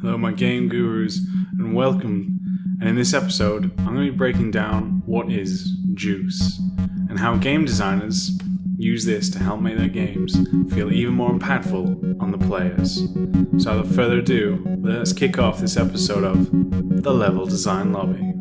Hello my game gurus and welcome, and in this episode I'm going to be breaking down what is juice and how game designers use this to help make their games feel even more impactful on the players. So without further ado, let's kick off this episode of The Level Design Lobby.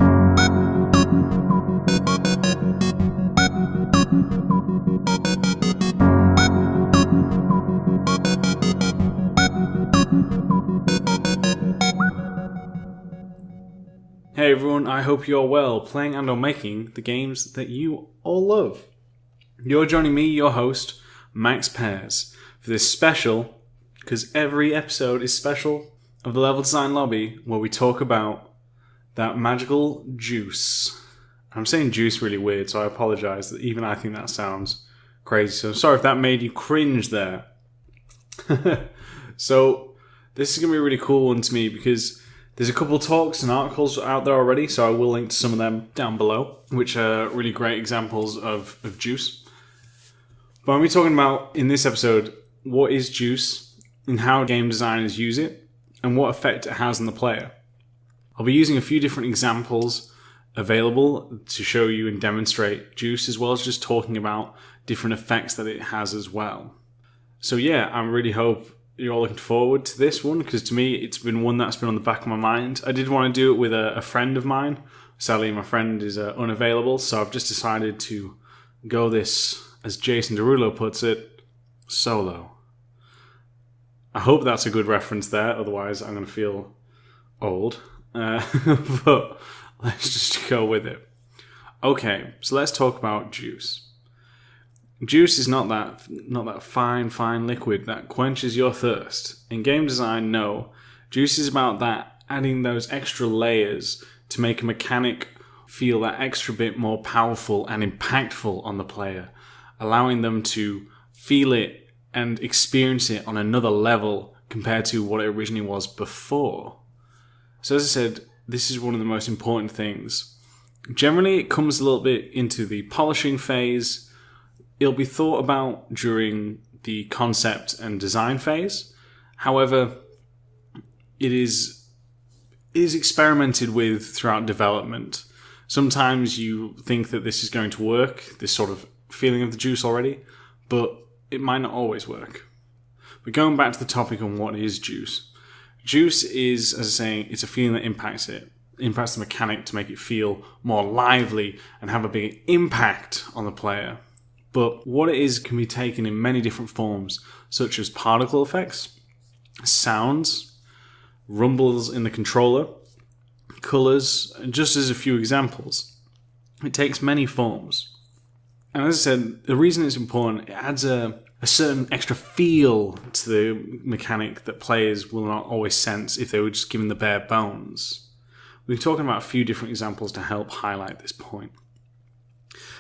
Hey everyone, I hope you're well, playing and or making the games that you all love. You're joining me, your host, Max Pears, for this special, because every episode is special, of the Level Design Lobby, where we talk about that magical juice. I'm saying juice really weird, so I apologise that even I think that sounds crazy, so I'm sorry if that made you cringe there. So, this is going to be a really cool one to me, because there's a couple of talks and articles out there already, so I will link to some of them down below, which are really great examples of juice. But I'm going to be talking about, in this episode, what is juice and how game designers use it and what effect it has on the player. I'll be using a few different examples available to show you and demonstrate juice, as well as just talking about different effects that it has as well. So yeah, I really hope you're all looking forward to this one, because to me it's been one that's been on the back of my mind. I did want to do it with a friend of mine. Sadly my friend is unavailable, so I've just decided to go this, as Jason Derulo puts it, solo. I hope that's a good reference there, otherwise I'm going to feel old. But let's just go with it. Okay, so let's talk about juice. Juice is not that fine liquid that quenches your thirst. In game design, no. Juice is about that, adding those extra layers to make a mechanic feel that extra bit more powerful and impactful on the player, allowing them to feel it and experience it on another level compared to what it originally was before. So as I said, this is one of the most important things. Generally, it comes a little bit into the polishing phase. It'll be thought about during the concept and design phase. However, it is experimented with throughout development. Sometimes you think that this is going to work, this sort of feeling of the juice already, but it might not always work. But going back to the topic on what is juice. Juice is, as I was saying, it's a feeling that impacts the mechanic to make it feel more lively and have a big impact on the player. But what it is can be taken in many different forms, such as particle effects, sounds, rumbles in the controller, colours, and just as a few examples. It takes many forms. And as I said, the reason it's important, it adds a certain extra feel to the mechanic that players will not always sense if they were just given the bare bones. We're talking about a few different examples to help highlight this point.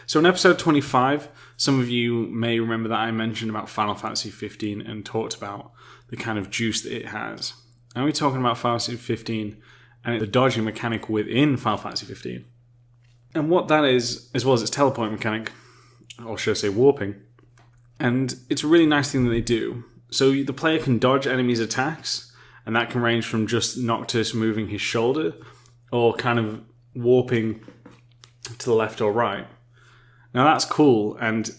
So in episode 25, some of you may remember that I mentioned about Final Fantasy 15 and talked about the kind of juice that it has. And we're talking about Final Fantasy 15 and the dodging mechanic within Final Fantasy 15. And what that is, as well as its teleport mechanic, or should I say warping. And it's a really nice thing that they do. So the player can dodge enemies' attacks, and that can range from just Noctis moving his shoulder, or kind of warping to the left or right. Now that's cool, and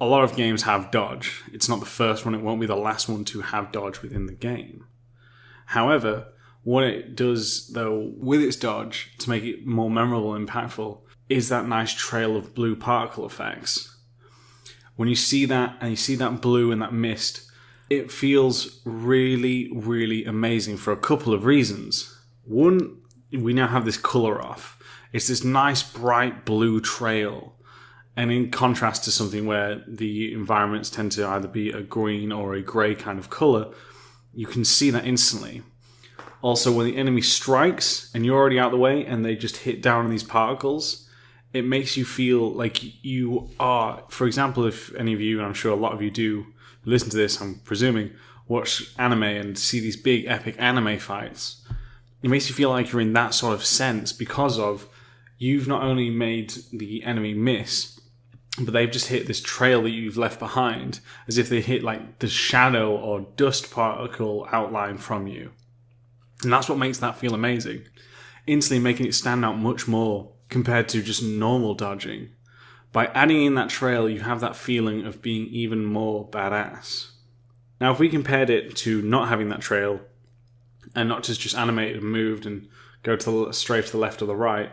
a lot of games have dodge. It's not the first one, it won't be the last one to have dodge within the game. However, what it does, though, with its dodge, to make it more memorable and impactful, is that nice trail of blue particle effects. When you see that, and you see that blue and that mist, it feels really, really amazing for a couple of reasons. One, we now have this colour off. It's this nice bright blue trail. And in contrast to something where the environments tend to either be a green or a grey kind of colour, you can see that instantly. Also, when the enemy strikes and you're already out of the way and they just hit down on these particles, it makes you feel like you are, for example, if any of you, and I'm sure a lot of you do listen to this, I'm presuming, watch anime and see these big epic anime fights. It makes you feel like you're in that sort of sense because of you've not only made the enemy miss, but they've just hit this trail that you've left behind, as if they hit like the shadow or dust particle outline from you. And that's what makes that feel amazing, instantly making it stand out much more compared to just normal dodging. By adding in that trail, you have that feeling of being even more badass. Now, if we compared it to not having that trail, and not just animated and moved and go straight to the left or the right,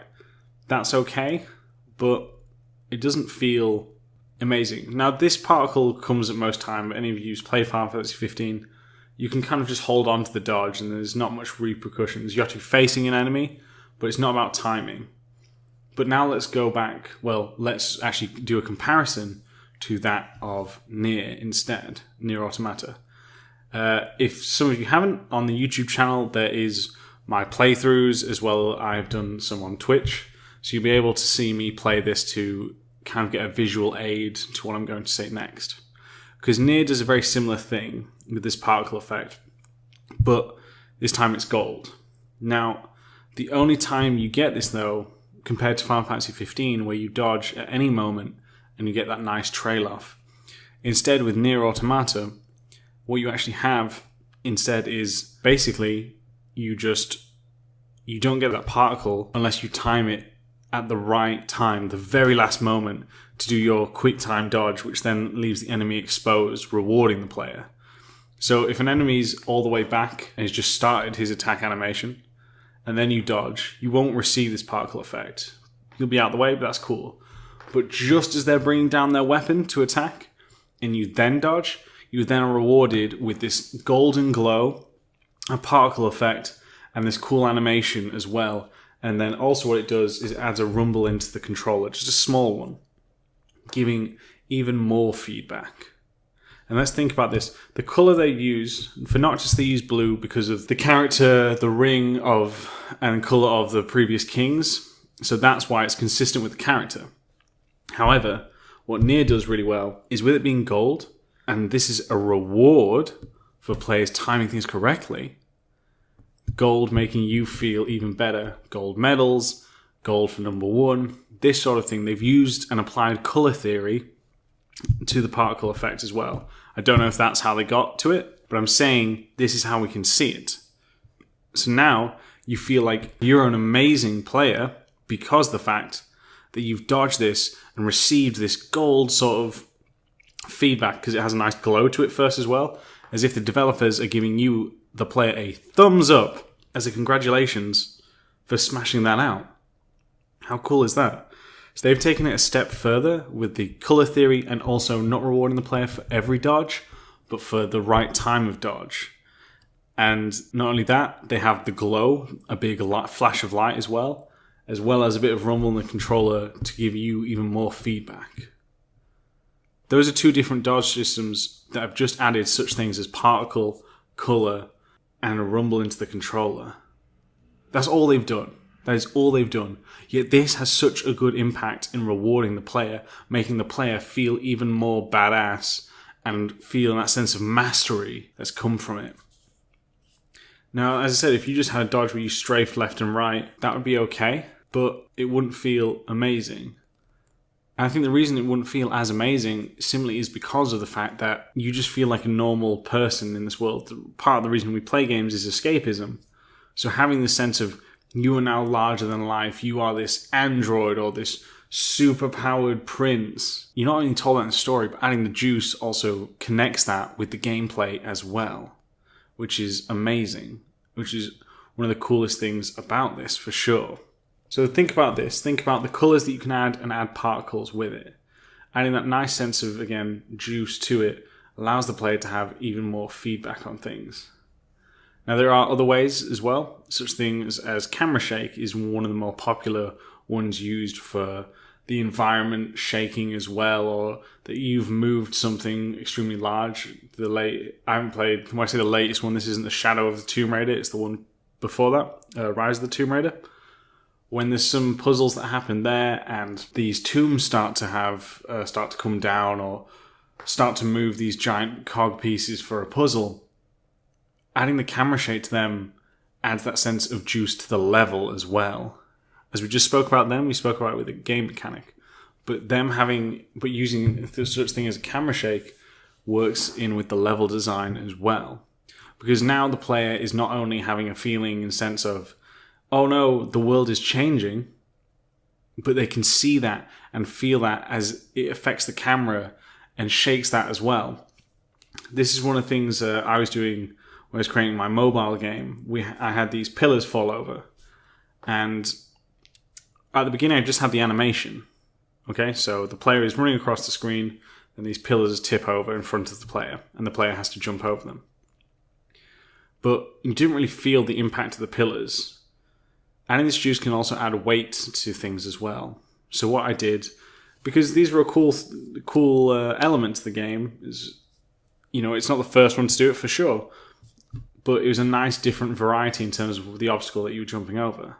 that's okay, but it doesn't feel amazing. Now, this particle comes at most time. Any of you who's played Final Fantasy 15, you can kind of just hold on to the dodge and there's not much repercussions. You have to be facing an enemy, but it's not about timing. But now let's go back. Well, let's actually do a comparison to that of Nier instead, Nier Automata. If some of you haven't, on the YouTube channel, there is my playthroughs as well. I've done some on Twitch. So you'll be able to see me play this to kind of get a visual aid to what I'm going to say next. Because Nier does a very similar thing with this particle effect, but this time it's gold. Now, the only time you get this, though, compared to Final Fantasy 15, where you dodge at any moment and you get that nice trail off, instead with Nier Automata, what you actually have instead is basically you don't get that particle unless you time it at the right time, the very last moment, to do your quick time dodge, which then leaves the enemy exposed, rewarding the player. So if an enemy's all the way back and has just started his attack animation, and then you dodge, you won't receive this particle effect. You'll be out of the way, but that's cool. But just as they're bringing down their weapon to attack, and you then dodge, you then are rewarded with this golden glow, a particle effect, and this cool animation as well. And then also what it does is it adds a rumble into the controller, just a small one, giving even more feedback. And let's think about this. The colour they use, for Noctis they use blue because of the character, the ring of, and colour of the previous kings. So that's why it's consistent with the character. However, what Nier does really well is with it being gold, and this is a reward for players timing things correctly, gold making you feel even better. Gold medals, gold for number 1, this sort of thing. They've used and applied colour theory to the particle effect as well. I don't know if that's how they got to it, but I'm saying this is how we can see it. So now you feel like you're an amazing player because of the fact that you've dodged this and received this gold sort of feedback, because it has a nice glow to it first as well, as if the developers are giving you, the player, a thumbs up as a congratulations for smashing that out. How cool is that? So they've taken it a step further with the colour theory and also not rewarding the player for every dodge, but for the right time of dodge. And not only that, they have the glow, a big flash of light as well as a bit of rumble in the controller to give you even more feedback. Those are 2 different dodge systems that have just added such things as particle, colour, and a rumble into the controller. That's all they've done. That is all they've done. Yet this has such a good impact in rewarding the player, making the player feel even more badass and feel that sense of mastery that's come from it. Now, as I said, if you just had a dodge where you strafed left and right, that would be okay, but it wouldn't feel amazing. And I think the reason it wouldn't feel as amazing simply is because of the fact that you just feel like a normal person in this world. Part of the reason we play games is escapism. So having the sense of you are now larger than life, you are this android or this super-powered prince. You're not only told that in the story, but adding the juice also connects that with the gameplay as well, which is amazing, which is one of the coolest things about this, for sure. So think about this. Think about the colours that you can add and add particles with it. Adding that nice sense of, again, juice to it allows the player to have even more feedback on things. Now, there are other ways as well. Such things as camera shake is one of the more popular ones used for the environment shaking as well, or that you've moved something extremely large. I haven't played, when I say the latest one, this isn't the Shadow of the Tomb Raider, it's the one before that, Rise of the Tomb Raider. When there's some puzzles that happen there and these tombs start to come down or start to move these giant cog pieces for a puzzle, adding the camera shake to them adds that sense of juice to the level as well. As we just spoke about then, we spoke about it with a game mechanic. But using such thing as a camera shake works in with the level design as well. Because now the player is not only having a feeling and sense of, oh no, the world is changing, but they can see that and feel that as it affects the camera and shakes that as well. This is one of the things I was doing when I was creating my mobile game. I had these pillars fall over, and at the beginning I just had the animation. Okay, so the player is running across the screen, and these pillars tip over in front of the player, and the player has to jump over them. But you didn't really feel the impact of the pillars. Adding this juice can also add weight to things as well. So what I did, because these were a cool element to the game, is, it's not the first one to do it for sure, but it was a nice different variety in terms of the obstacle that you were jumping over.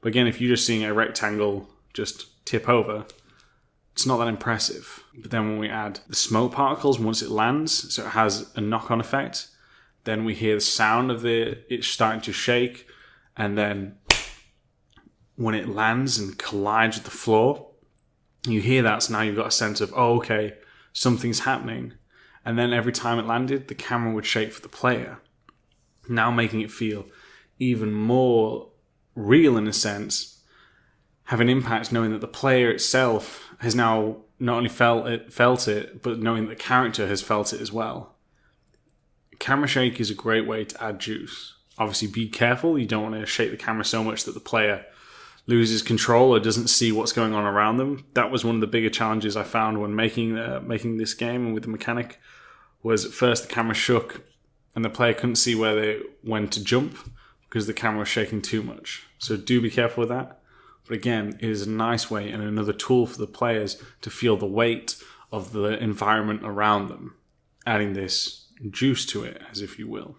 But again, if you're just seeing a rectangle just tip over, it's not that impressive. But then when we add the smoke particles, once it lands, so it has a knock-on effect, then we hear the sound of it starting to shake, and then when it lands and collides with the floor, you hear that, so now you've got a sense of, oh, okay, something's happening. And then every time it landed, the camera would shake for the player, now making it feel even more real in a sense, have an impact knowing that the player itself has now not only felt it, but knowing that the character has felt it as well. Camera shake is a great way to add juice. Obviously, be careful. You don't want to shake the camera so much that the player loses control or doesn't see what's going on around them. That was one of the bigger challenges I found when making this game and with the mechanic, was at first the camera shook and the player couldn't see where they went to jump because the camera was shaking too much. So do be careful with that. But again, it is a nice way and another tool for the players to feel the weight of the environment around them, adding this juice to it, as if you will.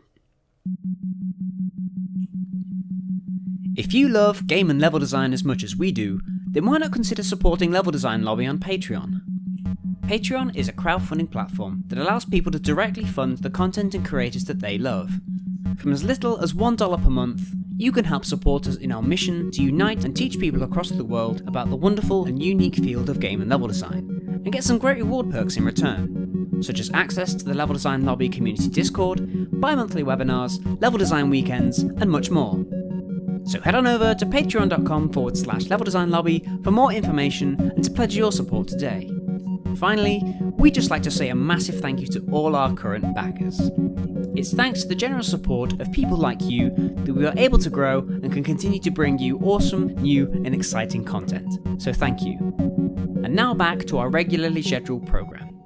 If you love game and level design as much as we do, then why not consider supporting Level Design Lobby on Patreon? Patreon is a crowdfunding platform that allows people to directly fund the content and creators that they love. From as little as $1 per month, you can help support us in our mission to unite and teach people across the world about the wonderful and unique field of game and level design, and get some great reward perks in return, such as access to the Level Design Lobby community Discord, bi-monthly webinars, level design weekends, and much more. So head on over to patreon.com/Level Design Lobby for more information and to pledge your support today. Finally, we'd just like to say a massive thank you to all our current backers. It's thanks to the generous support of people like you that we are able to grow and can continue to bring you awesome, new and exciting content. So thank you. And now back to our regularly scheduled program.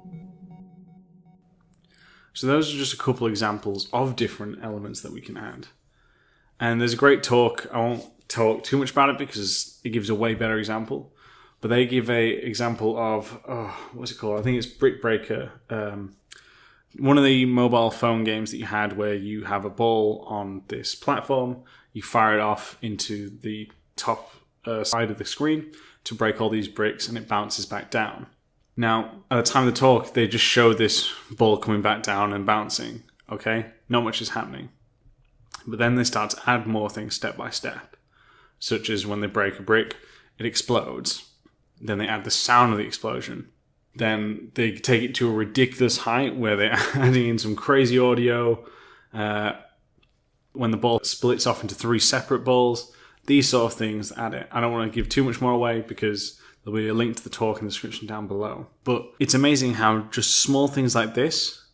So those are just a couple examples of different elements that we can add. And there's a great talk. I won't talk too much about it because it gives a way better example. But they give a example of, what's it called? I think it's Brick Breaker. One of the mobile phone games that you had where you have a ball on this platform, you fire it off into the top side of the screen to break all these bricks, and it bounces back down. Now, at the time of the talk, they just show this ball coming back down and bouncing. Okay? Not much is happening. But then they start to add more things step by step, such as when they break a brick, it explodes. Then they add the sound of the explosion. Then they take it to a ridiculous height where they're adding in some crazy audio. When the ball splits off into 3 separate balls, these sort of things add it. I don't want to give too much more away because there'll be a link to the talk in the description down below. But it's amazing how just small things like this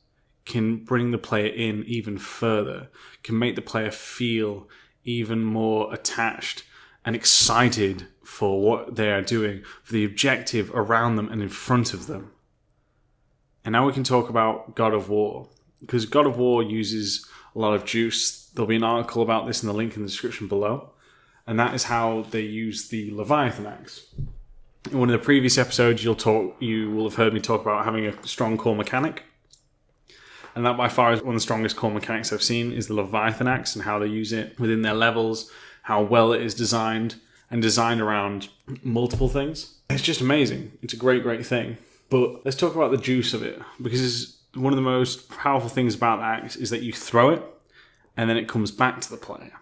can bring the player in even further, can make the player feel even more attached and excited for what they are doing, for the objective around them and in front of them. And now we can talk about God of War, because God of War uses a lot of juice. There'll be an article about this in the link in the description below, and that is how they use the Leviathan axe. In one of the previous episodes, you will have heard me talk about having a strong core mechanic. And that by far is one of the strongest core mechanics I've seen is the Leviathan axe and how they use it within their levels, how well it is designed and designed around multiple things. It's just amazing. It's a great, great thing. But let's talk about the juice of it, because one of the most powerful things about the axe is that you throw it and then it comes back to the player.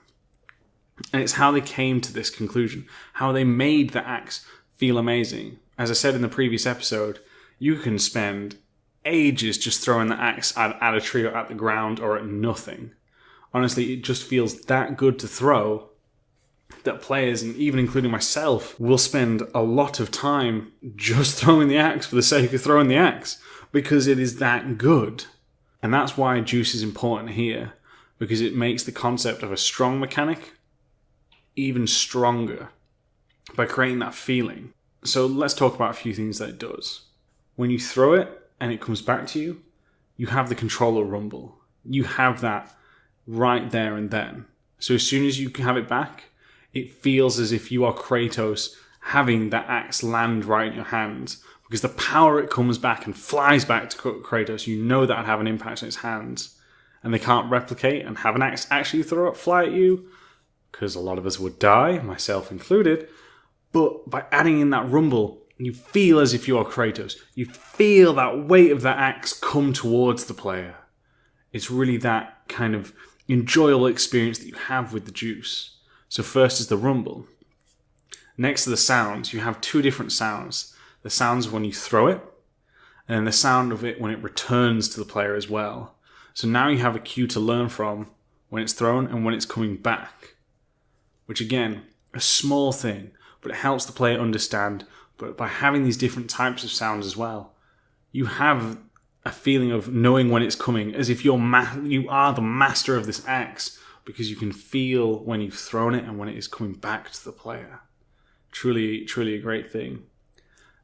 And it's how they came to this conclusion, how they made the axe feel amazing. as I said in the previous episode, you can spend ages just throwing the axe at a tree or at the ground or at nothing. Honestly, it just feels that good to throw that players, and even including myself, will spend a lot of time just throwing the axe for the sake of throwing the axe, because it is that good. And that's why juice is important here, because it makes the concept of a strong mechanic even stronger by creating that feeling. So let's talk about a few things that it does. When you throw it and it comes back to you, you have the controller rumble. You have that right there and then. So as soon as you have it back, it feels as if you are Kratos having that axe land right in your hands, because the power it comes back and flies back to Kratos, you know that would have an impact on his hands, and they can't replicate and have an axe actually fly at you, because a lot of us would die, myself included. But by adding in that rumble, you feel as if you are Kratos. You feel that weight of that axe come towards the player. It's really that kind of enjoyable experience that you have with the juice. So first is the rumble. Next to the sounds, you have two different sounds. The sounds of when you throw it, and then the sound of it when it returns to the player as well. So now you have a cue to learn from when it's thrown and when it's coming back. Which again, a small thing, but it helps the player understand. But by having these different types of sounds as well, you have a feeling of knowing when it's coming, as if you are the master of this axe, because you can feel when you've thrown it and when it is coming back to the player. Truly, truly a great thing.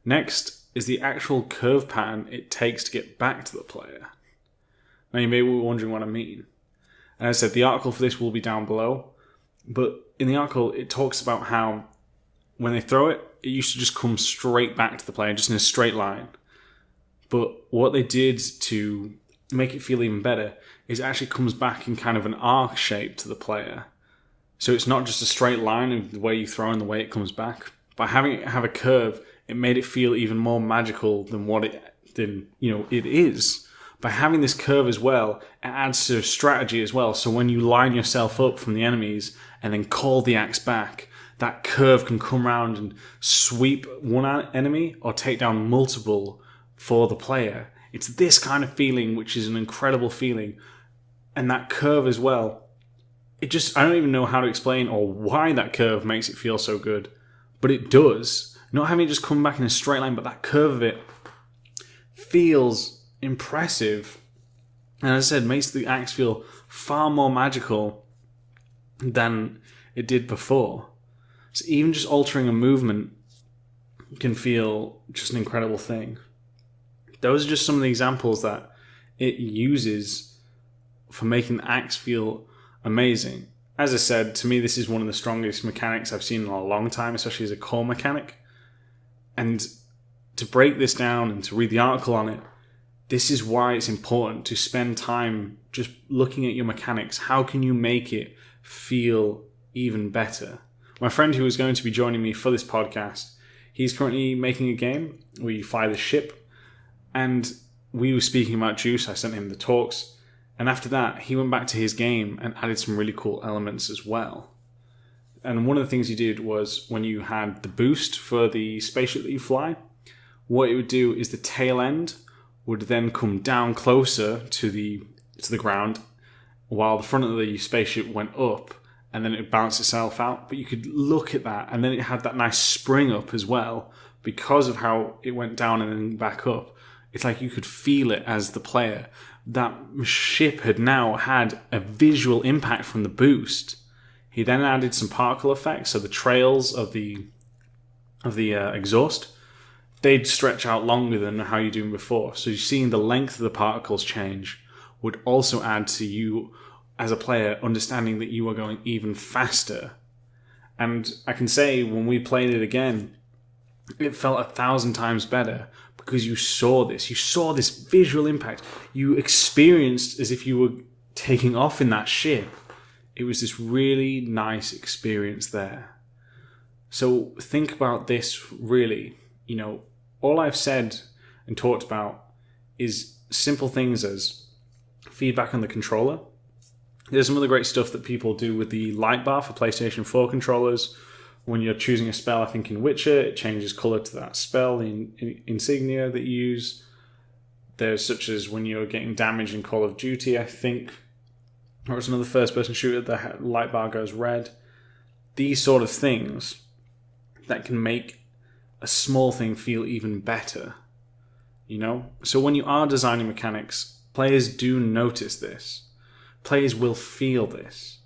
Next is the actual curve pattern it takes to get back to the player. Now you may be wondering what I mean. And as I said, the article for this will be down below, but in the article it talks about how when they throw it, it used to just come straight back to the player, just in a straight line. But what they did to make it feel even better is it actually comes back in kind of an arc shape to the player. So it's not just a straight line of the way you throw and the way it comes back. By having it have a curve, it made it feel even more magical than what it is. By having this curve as well, it adds to strategy as well. So when you line yourself up from the enemies and then call the axe back, that curve can come around and sweep one enemy or take down multiple for the player. It's this kind of feeling, which is an incredible feeling. And that curve as well, I don't even know how to explain or why that curve makes it feel so good. But it does. Not having it just come back in a straight line, but that curve of it feels impressive. And as I said, makes the axe feel far more magical than it did before. So even just altering a movement can feel just an incredible thing. Those are just some of the examples that it uses for making the axe feel amazing. As I said, to me this is one of the strongest mechanics I've seen in a long time, especially as a core mechanic. And to break this down and to read the article on it, this is why it's important to spend time just looking at your mechanics. How can you make it feel even better? My friend who is going to be joining me for this podcast, he's currently making a game where you fly the ship, and we were speaking about juice. I sent him the talks, and after that he went back to his game and added some really cool elements as well. And one of the things he did was when you had the boost for the spaceship that you fly, what it would do is the tail end would then come down closer to the ground, while the front of the spaceship went up, and then it would balance itself out. But you could look at that, and then it had that nice spring up as well, because of how it went down and then back up. It's like you could feel it as the player. That ship had now had a visual impact from the boost. He then added some particle effects, so the trails of the exhaust, they'd stretch out longer than how you're doing before. So you're seeing the length of the particles change would also add to you as a player understanding that you are going even faster. And I can say when we played it again, it felt 1,000 times better because you saw this visual impact. You experienced as if you were taking off in that ship. It was this really nice experience there. So think about this really. All I've said and talked about is simple things as feedback on the controller. There's some other great stuff that people do with the light bar for PlayStation 4 controllers, when you're choosing a spell, I think in Witcher, it changes colour to that spell, the insignia that you use. There's such as when you're getting damage in Call of Duty, I think, or it's another first-person shooter, the light bar goes red. These sort of things that can make a small thing feel even better, you know? So when you are designing mechanics, players do notice this. Players will feel this.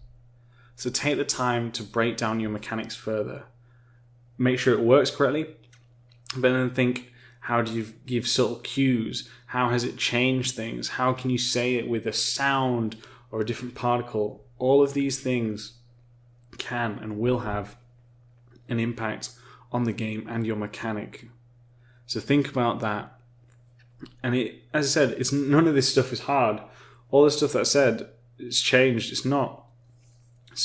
So take the time to break down your mechanics further. Make sure it works correctly, but then think, how do you give subtle cues? How has it changed things? How can you say it with a sound or a different particle? All of these things can and will have an impact on the game and your mechanic. So think about that. And as I said, none of this stuff is hard. All the stuff that I said, it's changed. It's not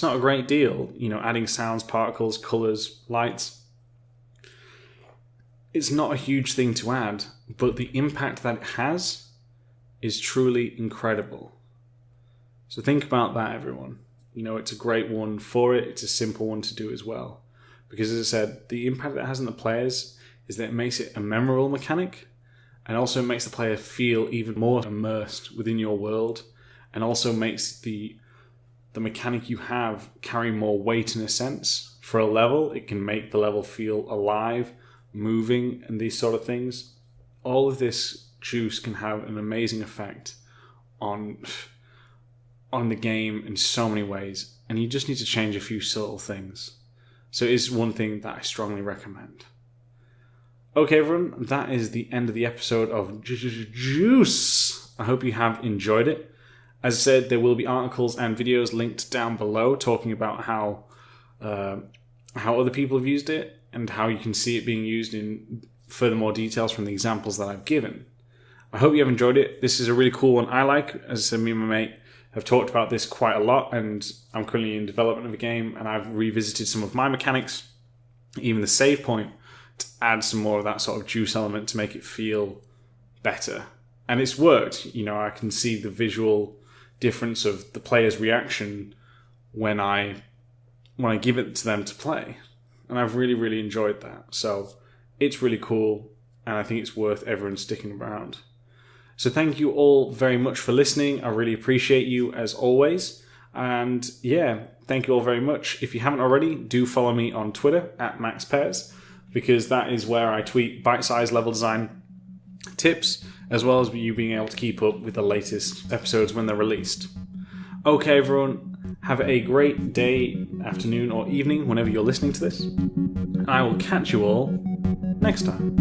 a great deal, you know, adding sounds, particles, colours, lights. It's not a huge thing to add, but the impact that it has is truly incredible. So think about that, everyone. You know, it's a great one for it. It's a simple one to do as well. Because as I said, the impact that it has on the players is that it makes it a memorable mechanic, and also makes the player feel even more immersed within your world, and also makes the mechanic you have carry more weight in a sense. For a level, it can make the level feel alive, moving, and these sort of things. All of this juice can have an amazing effect on the game in so many ways, and you just need to change a few subtle things. So it is one thing that I strongly recommend. Okay, everyone, that is the end of the episode of Juice. I hope you have enjoyed it. As I said, there will be articles and videos linked down below talking about how other people have used it and how you can see it being used in further more details from the examples that I've given. I hope you have enjoyed it. This is a really cool one I like. As I said, me and my mate have talked about this quite a lot, and I'm currently in development of a game, and I've revisited some of my mechanics, even the save point, to add some more of that sort of juice element to make it feel better. And it's worked. You know, I can see the visual difference of the player's reaction when I give it to them to play. And I've really, really enjoyed that. So it's really cool, and I think it's worth everyone sticking around. So thank you all very much for listening. I really appreciate you as always. And yeah, thank you all very much. If you haven't already, do follow me on Twitter @MaxPairs, because that is where I tweet bite-sized level design tips, as well as you being able to keep up with the latest episodes when they're released. Okay, everyone, have a great day, afternoon, or evening whenever you're listening to this. And I will catch you all next time.